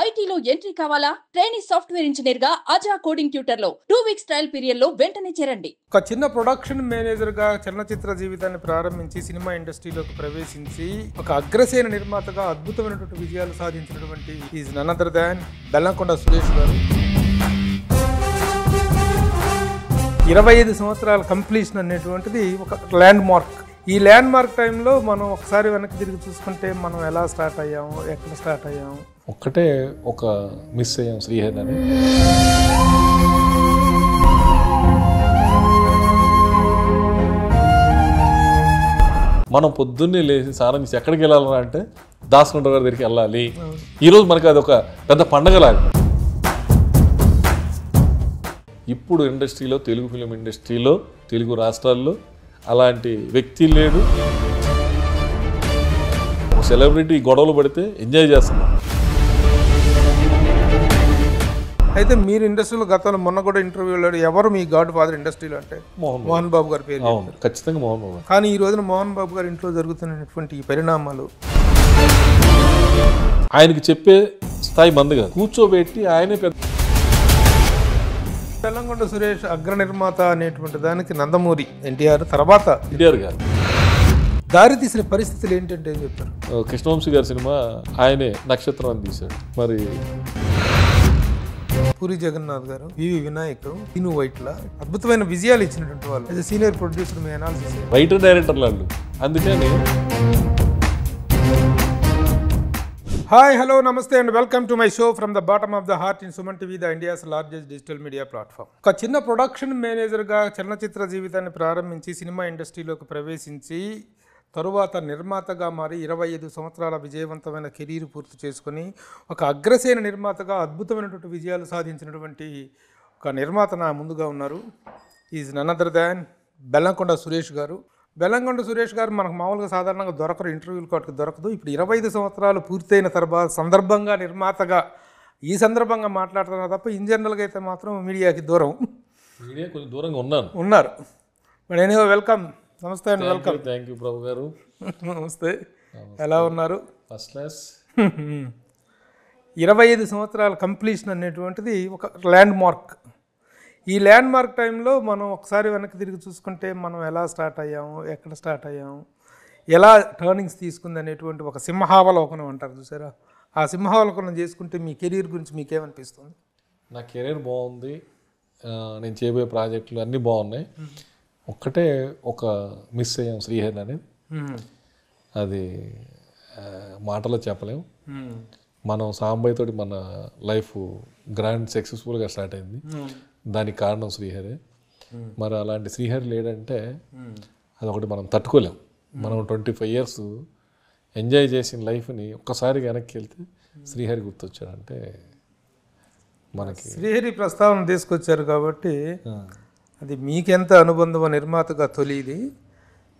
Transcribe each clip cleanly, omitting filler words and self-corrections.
ఐటీలో ఎంట్రీ కావాలా? Training software engineer గా అజా కోడింగ్ ట్యూటర్ లో 2 వీక్స్ ట్రయల్ పీరియడ్ లో వెంటనే చేరండి. ఒక చిన్న ప్రొడక్షన్ మేనేజర్ గా చలనచిత్ర జీవితాన్ని ప్రారంభించి సినిమా ఇండస్ట్రీలోకి ప్రవేశించి ఒక అగ్రసేన నిర్మాతగా అద్భుతమైనటువంటి విజయాలు సాధించినటువంటి is none other than Bellamkonda Suresh garu. 25 సంవత్సరాల కంప్లీషన్ అనేటువంటిది ఒక ల్యాండ్ మార్క్. ఈ ల్యాండ్ మార్క్ టైంలో మనం ఒకసారి వెనక్కి తిరిగి చూసుకుంటే మనం ఎలా స్టార్ట్ అయ్యాము, ఎక్కడ స్టార్ట్ అయ్యాము, ఒక్కటే ఒక మిస్ అయ్యాం శ్రీహరి అని. మనం పొద్దున్నే లేచి స్నానం చేసి ఎక్కడికి వెళ్ళాలన్నా అంటే దాసకొండ గారి దగ్గరికి వెళ్ళాలి. ఈరోజు మనకి అది ఒక పెద్ద పండగలాగా. ఇప్పుడు ఇండస్ట్రీలో, తెలుగు ఫిలిం ఇండస్ట్రీలో, తెలుగు రాష్ట్రాల్లో అలాంటి వ్యక్తి లేడు. సెలబ్రిటీ గొడవలు పడితే ఎంజాయ్ చేస్తున్నాం. అయితే మీరు ఇండస్ట్రీలో గతంలో మొన్న కూడా ఇంటర్వ్యూలో ఎవరు మీ గాడ్ ఫాదర్ ఇండస్ట్రీలో అంటే మోహన్ బాబు గారి పేరు. ఖచ్చితంగా మోహన్ బాబు. కానీ ఈ రోజున మోహన్ బాబు గారి ఇంట్లో జరుగుతున్నటువంటి ఈ పరిణామాలు ఆయనకి చెప్పే స్థాయి మంది కాదు, కూర్చోబెట్టి ఆయనే పెద్ద. బెల్లంకొండ సురేష్ అగ్ర నిర్మాత అనేటువంటి దానికి నందమూరి ఎన్టీఆర్ తర్వాత ఎన్టీఆర్ గారు దారి తీసిన పరిస్థితులు ఏంటంటే ఏం చెప్తారు? కృష్ణవంశీ గారి సినిమా ఆయనే నక్షత్రం అని తీశాడు. మరి పూరి జగన్నాథ్ గారు, వివి వినాయక్, ఇను వైట్ల అద్భుతమైన విజయాలు ఇచ్చినటువంటి వాళ్ళు. యాజ్ సీనియర్ ప్రొడ్యూసర్ మీ అనాలిసిస్. రైటర్ డైరెక్టర్లు వాళ్ళు. అందుకని హాయ్, హలో, నమస్తే and welcome to my show from the bottom of the heart in Suman TV, the India's largest digital media platform. ఒక చిన్న ప్రొడక్షన్ మేనేజర్గా చలనచిత్ర జీవితాన్ని ప్రారంభించి సినిమా ఇండస్ట్రీలోకి ప్రవేశించి తరువాత నిర్మాతగా మారి 25 సంవత్సరాల విజయవంతమైన కెరీర్ పూర్తి చేసుకొని ఒక అగ్రసేన నిర్మాతగా అద్భుతమైనటువంటి విజయాలు సాధించినటువంటి ఒక నిర్మాత నా ముందుగా ఉన్నారు. Is none other than Bellamkonda Suresh garu. Bellamkonda Suresh గారు మనకు మామూలుగా సాధారణంగా దొరకరు, ఇంటర్వ్యూలు కాటికి దొరకదు. ఇప్పుడు 25 సంవత్సరాలు పూర్తయిన తర్వాత సందర్భంగా నిర్మాతగా ఈ సందర్భంగా మాట్లాడుతున్నారు తప్ప ఇన్ జనరల్గా అయితే మాత్రం మీడియాకి దూరం. మీడియా కొంచెం దూరంగా ఉన్నారు. But anyhow welcome. నమస్తే అండి, వెల్కమ్. థ్యాంక్ యూ ప్రభు గారు. నమస్తే, ఎలా ఉన్నారు? First class. 25 సంవత్సరాల కంప్లీషన్ అనేటువంటిది ఒక ల్యాండ్ మార్క్. ఈ ల్యాండ్ మార్క్ టైంలో మనం ఒకసారి వెనక్కి తిరిగి చూసుకుంటే మనం ఎలా స్టార్ట్ అయ్యాము, ఎక్కడ స్టార్ట్ అయ్యాము, ఎలా టర్నింగ్స్ తీసుకుంది అనేటువంటి ఒక సింహావలోకనం అంటారు చూసారా. ఆ సింహావలోకనం చేసుకుంటే మీ కెరీర్ గురించి మీకేమనిపిస్తుంది? నా కెరీర్ బాగుంది, నేను చేయబోయే ప్రాజెక్టులు అన్నీ బాగున్నాయి. ఒక్కటే ఒక మిస్ అయ్యాం శ్రీహరి అనేది. అది మాటలో చెప్పలేము. మనం సాంబయ్యతోటి మన లైఫ్ గ్రాండ్ సక్సెస్ఫుల్గా స్టార్ట్ అయింది. దానికి కారణం శ్రీహరి. మరి అలాంటి శ్రీహరి లేడంటే అదొకటి మనం తట్టుకోలేం. మనం 25 years ఎంజాయ్ చేసిన లైఫ్ని ఒక్కసారి వెనక్కి వెళ్తే శ్రీహరి గుర్తొచ్చాడంటే మనకి. శ్రీహరి ప్రస్తావన తీసుకొచ్చారు కాబట్టి అది మీకెంత అనుబంధం నిర్మాతగా తొలిది.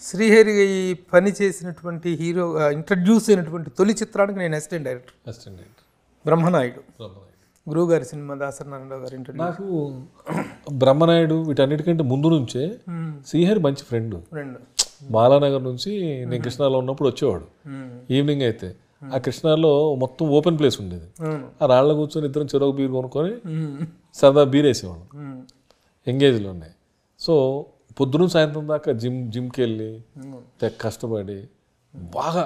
శ్రీహరి పని చేసినటువంటి హీరో ఇంట్రడ్యూస్ అయినటువంటి తొలి చిత్రానికి నేను అసిస్టెంట్ డైరెక్టర్ బ్రహ్మనాయుడు. గురువుగారి సినిమా దాసనారాయణరావు గారు ఇంట్రడ్యూస్. నాకు బ్రహ్మనాయుడు వీటన్నిటికంటే ముందు నుంచే శ్రీహరి మంచి ఫ్రెండ్. బాలానగర్ నుంచి నేను కృష్ణాలో ఉన్నప్పుడు వచ్చేవాడు. ఈవినింగ్ అయితే ఆ కృష్ణాలో మొత్తం ఓపెన్ ప్లేస్ ఉండేది. ఆ రాళ్ళ కూర్చొని ఇద్దరం చెరొక బీర్ కొనుక్కొని సరదా బీర్ వేసేవాడు. ఎంగేజ్లో ఉన్నాయి. సో పొద్దున సాయంత్రం దాకా జిమ్కి వెళ్ళి కష్టపడి బాగా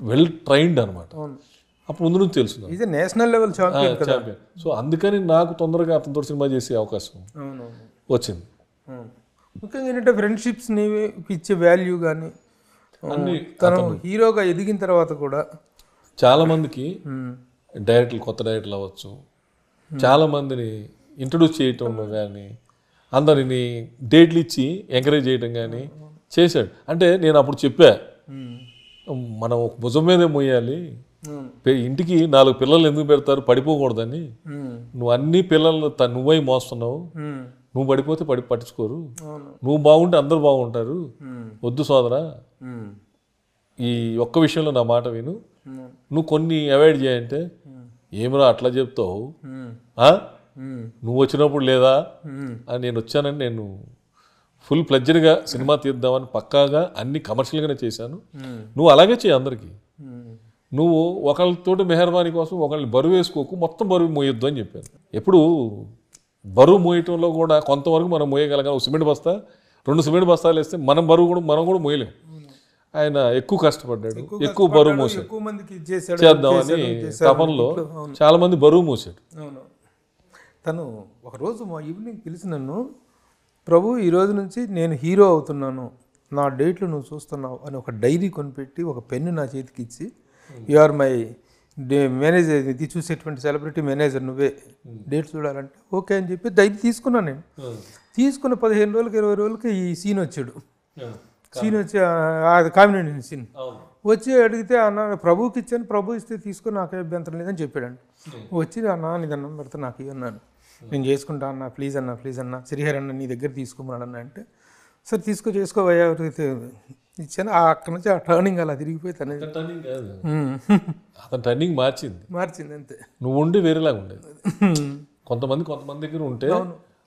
వెల్ ట్రైన్డ్ అనమాట. అప్పుడు ముందు నుంచి తెలుసు నేషనల్ లెవెల్ ఛాంపియన్. సో అందుకని నాకు తొందరగా అతనితో సినిమా చేసే అవకాశం వచ్చింది. ముఖ్యంగా ఏంటంటే ఫ్రెండ్షిప్స్ని ఇచ్చే వాల్యూ కానీ అన్ని తను హీరోగా ఎదిగిన తర్వాత కూడా చాలామందికి డైరెక్టర్లు, కొత్త డైరెక్టర్లు అవ్వచ్చు, చాలామందిని ఇంట్రడ్యూస్ చేయటంలో కానీ, అందరిని డేట్లు ఇచ్చి ఎంకరేజ్ చేయడం కానీ చేశాడు. అంటే నేను అప్పుడు చెప్పా, మనం భుజం మీదే మోయాలి, ఇంటికి 4 పిల్లలు ఎందుకు పెడతారు, పడిపోకూడదని. నువ్వు అన్ని పిల్లలు నువ్వై మోస్తున్నావు, నువ్వు పడిపోతే పట్టించుకోరు, నువ్వు బాగుంటే అందరు బాగుంటారు, వద్దు సోదరా, ఈ ఒక్క విషయంలో నా మాట విను, నువ్వు కొన్ని అవాయిడ్ చేయంటే ఏమరా అట్లా చెప్తావు, నువ్వు వచ్చినప్పుడు లేదా అని నేను వచ్చానని నేను ఫుల్ ప్లెడ్జర్గా సినిమా తీద్దామని పక్కాగా అన్ని కమర్షియల్గానే చేశాను. నువ్వు అలాగే చేయి అందరికీ. నువ్వు ఒకళ్ళతోటి మెహర్బానీ కోసం ఒకళ్ళని బరువు వేసుకోకు, మొత్తం బరువు మోయొద్దు అని చెప్పాను. ఎప్పుడు బరువు మోయటంలో కూడా కొంతవరకు మనం మోయగలగాలి. ఒక సిమెంట్ బస్తా 2 సిమెంట్ బస్తాలు వేస్తే మనం కూడా మోయలేం. ఆయన ఎక్కువ కష్టపడ్డాడు, ఎక్కువ బరువు మోసాడు. ఎక్కువ మందికి ఇచ్చేసాడు, చేద్దామని తపనలో చాలా మంది బరువు మోసాడు. అవును. తను ఒకరోజు మా ఈవినింగ్ పిలిచి నన్ను, ప్రభు ఈ రోజు నుంచి నేను హీరో అవుతున్నాను, నా డేట్లు నువ్వు చూస్తున్నావు అని ఒక డైరీ కొనిపెట్టి ఒక పెన్ను నా చేతికి ఇచ్చి, యు ఆర్ మై మేనేజర్, ఇది చూసేటువంటి సెలబ్రిటీ మేనేజర్, నువ్వే డేట్ చూడాలంటే ఓకే అని చెప్పి డైరీ తీసుకున్నాను. నేను తీసుకున్న 15 రోజులకి 20 రోజులకి ఈ సీన్ వచ్చాడు. సీన్ వచ్చి అది కాంబినేషన్ సీన్ వచ్చి అడిగితే, అన్న ప్రభుకి ఇచ్చాను, ప్రభు ఇస్తే తీసుకుని నాకే అభ్యంతరం లేదని చెప్పాడండి. వచ్చి అన్న నీ దండం పెడితే నాకు ఇవ్వన్నాను, నేను చేసుకుంటా అన్న, ప్లీజ్ అన్న శ్రీహరి అన్న నీ దగ్గర తీసుకోమన్నాడు అన్న అంటే, సరే చేసుకోవయ్యా ఇచ్చాను. అక్కడ నుంచి ఆ టర్నింగ్ అలా తిరిగిపోయి అతను టర్నింగ్ మార్చింది అంతే. నువ్వు ఉండి వేరేలాగా ఉండేది. కొంతమంది దగ్గర ఉంటే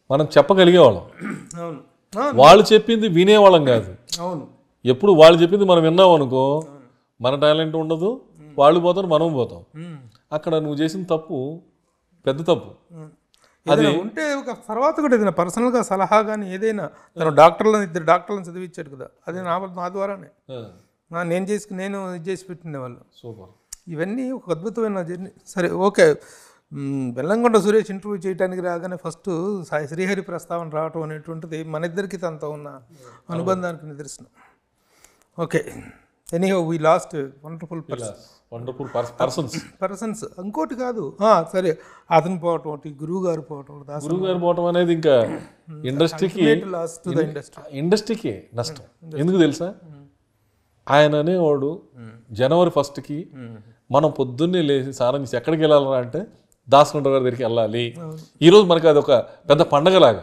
మనం చెప్పగలిగేవాళ్ళం, వాళ్ళు చెప్పింది వినేవాళ్ళం కాదు. అవును, ఎప్పుడు వాళ్ళు చెప్పింది మనం విన్నాం అనుకో, మన టాలెంట్ ఉండదు, వాళ్ళు పోతారు, మనం పోతాం. అక్కడ నువ్వు చేసిన తప్పు పెద్ద తప్పు. అది ఉంటే ఒక తర్వాత కూడా ఏదైనా పర్సనల్గా సలహా కానీ ఏదైనా, తను 2 డాక్టర్లను చదివించాడు కదా, అది నా ద్వారానే నేను ఇది చేసి పెట్టిన వాళ్ళు. సూపర్. ఇవన్నీ ఒక అద్భుతమైన జర్నీ. సరే ఓకే, బెల్లంకొండ సురేష్ ఇంటర్వ్యూ చేయడానికి రాగానే ఫస్ట్ శ్రీహరి ప్రస్తావన రావటం అనేటువంటిది మన ఇద్దరికి తనతో ఉన్న అనుబంధానికి నిదర్శనం. Okay, anyhow we last wonderful persons. ఇంకోటి కాదు, సరే అతను పోవటం, గురువు గారు పోవటం అనేది ఇంకా ఇండస్ట్రీకి నష్టం. ఎందుకు తెలుసా, ఆయన అనేవాడు జనవరి 1కి మనం పొద్దున్నే లేచి స్నానం చేసి ఎక్కడికి వెళ్ళాలరా అంటే దాసగొండ గారి దగ్గరికి వెళ్ళాలి. ఈరోజు మనకి అది ఒక పెద్ద పండగలాగా.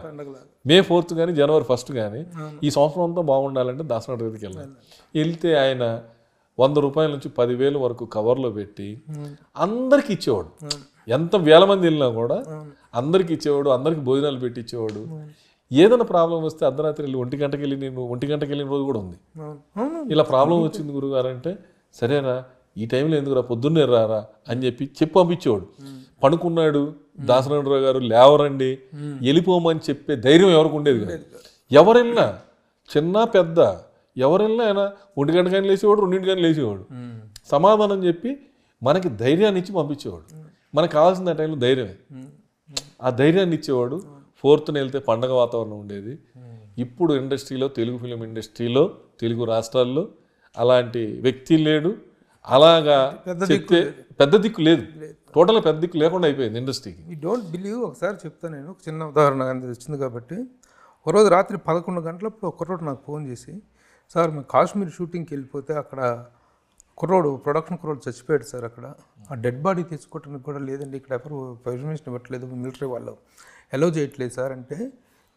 మే 4th కానీ జనవరి 1st కానీ ఈ సంవత్సరం అంతా బాగుండాలంటే దాసగొండ దగ్గరికి వెళ్ళాలి. వెళ్తే ఆయన 100 రూపాయల నుంచి 10,000 వరకు కవర్లో పెట్టి అందరికి ఇచ్చేవాడు. ఎంత వేల మంది వెళ్ళినా కూడా అందరికి ఇచ్చేవాడు, అందరికి భోజనాలు పెట్టి ఇచ్చేవాడు. ఏదైనా ప్రాబ్లం వస్తే అర్ధరాత్రి వెళ్ళి 1 గంటకి వెళ్ళిన రోజు కూడా ఉంది. ఇలా ప్రాబ్లం వచ్చింది గురుగారు అంటే, సరేనా ఈ టైంలో ఎందుకురా, పొద్దున్నే రారా అని చెప్పి పంపించేవాడు. పడుకున్నాడు దాసనారాయణరావు గారు, లేవరండి వెళ్ళిపోమని చెప్పే ధైర్యం ఎవరికి ఉండేది కాదు. ఎవరెళ్ళినా చిన్న పెద్ద ఎవరెళ్ళినా ఆయన 1 గంట కానీ లేచేవాడు, 2 కానీ లేచేవాడు. సమాధానం చెప్పి మనకి ధైర్యాన్ని ఇచ్చి పంపించేవాడు. మనకు కావాల్సిన టైంలో ధైర్యమే. ఆ ధైర్యాన్ని ఇచ్చేవాడు. 4th వెళ్తే పండగ వాతావరణం ఉండేది. ఇప్పుడు ఇండస్ట్రీలో, తెలుగు ఫిలిం ఇండస్ట్రీలో, తెలుగు రాష్ట్రాల్లో అలాంటి వ్యక్తి లేడు. అలాగా చెప్తే పెద్ద దిక్కు లేదు, టోటల్గా పెద్ద దిక్కు లేకుండా అయిపోయింది ఇండస్ట్రీకి. You don't believe. ఒకసారి చెప్తాను నేను, ఒక చిన్న ఉదాహరణ వచ్చింది కాబట్టి. ఒకరోజు రాత్రి 11 గంటలప్పుడు ఒకరోజు నాకు ఫోన్ చేసి, సార్ మేము కాశ్మీర్ షూటింగ్కి వెళ్ళిపోతే అక్కడ ప్రొడక్షన్ కుర్రోడు చచ్చిపోయాడు సార్, అక్కడ ఆ డెడ్ బాడీ తెచ్చుకోవడానికి కూడా లేదండి, ఇక్కడ ఎవరు పర్మిషన్ ఇవ్వట్లేదు, మిలిటరీ వాళ్ళు అలో చేయట్లేదు సార్ అంటే,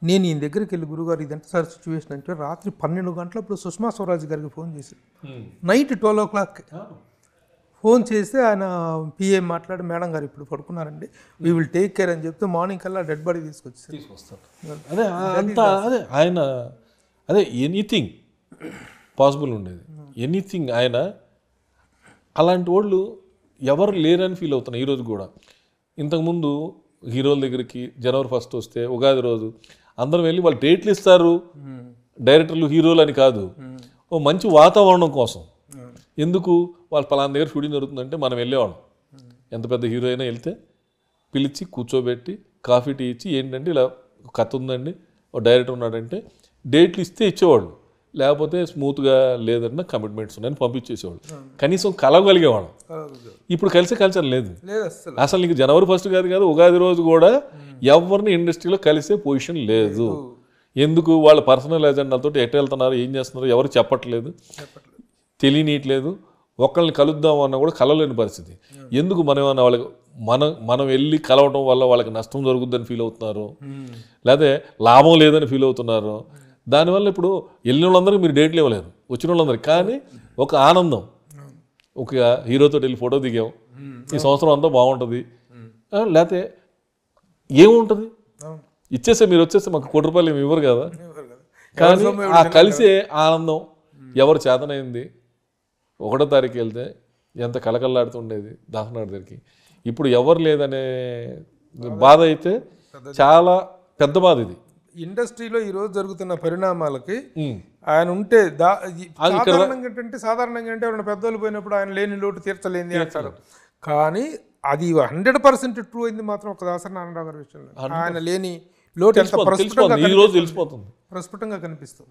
నేను ఈయన దగ్గరికి వెళ్ళి, గురుగారు ఇదంతా సార్ సిచ్యువేషన్ అంటే, రాత్రి 12 గంటలప్పుడు సుష్మా స్వరాజ్ గారికి ఫోన్ చేసి, నైట్ 12 o'clock ఫోన్ చేస్తే ఆయన పిఏ మాట్లాడి, మేడం గారు ఇప్పుడు పడుకున్నారండి, వీ విల్ టేక్ కేర్ అని చెప్తే మార్నింగ్ కల్లా డెడ్ బాడీ తీసుకొస్తారు. అదే అంతా ఆయన ఎనీథింగ్ పాసిబుల్ ఉండేది, ఎనీథింగ్. ఆయన అలాంటి వాళ్ళు ఎవరు లేరని ఫీల్ అవుతున్నారు ఈరోజు కూడా. ఇంతకుముందు హీరోల దగ్గరికి జనవరి 1st వస్తే, ఉగాది రోజు అందరం వెళ్ళి వాళ్ళు డేట్లు ఇస్తారు, డైరెక్టర్లు హీరోలు అని కాదు, ఓ మంచి వాతావరణం కోసం. ఎందుకు, వాళ్ళు పలానా దగ్గర షూటింగ్ జరుగుతుందంటే మనం వెళ్ళేవాళ్ళం. ఎంత పెద్ద హీరో అయినా వెళ్తే పిలిచి కూర్చోబెట్టి కాఫీ టీ ఇచ్చి, ఏంటంటే ఇలా కథ ఉందండి, ఓ డైరెక్టర్ ఉన్నాడంటే డేట్లు ఇస్తే ఇచ్చేవాళ్ళు, లేకపోతే స్మూత్గా లేదన్నా కమిట్మెంట్స్ ఉన్నాయని పంపించేసేవాళ్ళు. కనీసం కలవగలిగేవాళ్ళం. ఇప్పుడు కలిసే కల్చర్ లేదు అసలు. నీకు జనవరి 1st కాదు, ఉగాది రోజు కూడా ఎవరిని ఇండస్ట్రీలో కలిసే పొజిషన్ లేదు. ఎందుకు, వాళ్ళ పర్సనల్ ఎజెండాలతో ఎటు వెళ్తున్నారు, ఏం చేస్తున్నారు ఎవరు చెప్పట్లేదు, తెలియనీయట్లేదు. ఒకళ్ళని కలుద్దాం అన్నా కూడా కలవలేని పరిస్థితి. ఎందుకు వాళ్ళకి మనం వెళ్ళి కలవటం వల్ల వాళ్ళకి నష్టం జరుగుద్దని ఫీల్ అవుతున్నారు, లేకపోతే లాభం లేదని ఫీల్ అవుతున్నారు. దానివల్ల ఇప్పుడు వెళ్ళిన వాళ్ళందరికీ మీరు డేట్లు ఇవ్వలేరు, వచ్చిన వాళ్ళందరికీ. కానీ ఒక ఆనందం, ఒక హీరోతో వెళ్ళి ఫోటో దిగాం, ఈ సంవత్సరం అంతా బాగుంటుంది, లేకపోతే ఏముంటుంది, ఇచ్చేస్తే మీరు వచ్చేస్తే మాకు 1 కోటి రూపాయలు ఏమి ఇవ్వరు కదా. కానీ ఆ కలిసే ఆనందం ఎవరు చేతనైంది 1వ తారీఖు వెళ్తే ఎంత కలకల్లాడుతుండేది దాసనాథ్ దగ్గరికి. ఇప్పుడు ఎవరు లేదనే బాధ అయితే చాలా పెద్ద బాధ ఇది. ఇండస్ట్రీలో ఈ రోజు జరుగుతున్న పరిణామాలకి ఆయన ఉంటే సాధారణంగా అంటే ఎవరైనా పెద్దోళ్ళు పోయినప్పుడు ఆయన లేని లోటు తీర్చలేంది అంటారు. కానీ అది 100% ట్రూ అయింది మాత్రం ఒక దాసరి నారాయణరావు గారి విషయంలో. ఆయన లేని లోటు ఎంత ప్రస్ఫుటంగా ఈ రోజు తెలిసిపోతుంది. ప్రస్ఫుటంగా కనిపిస్తుంది.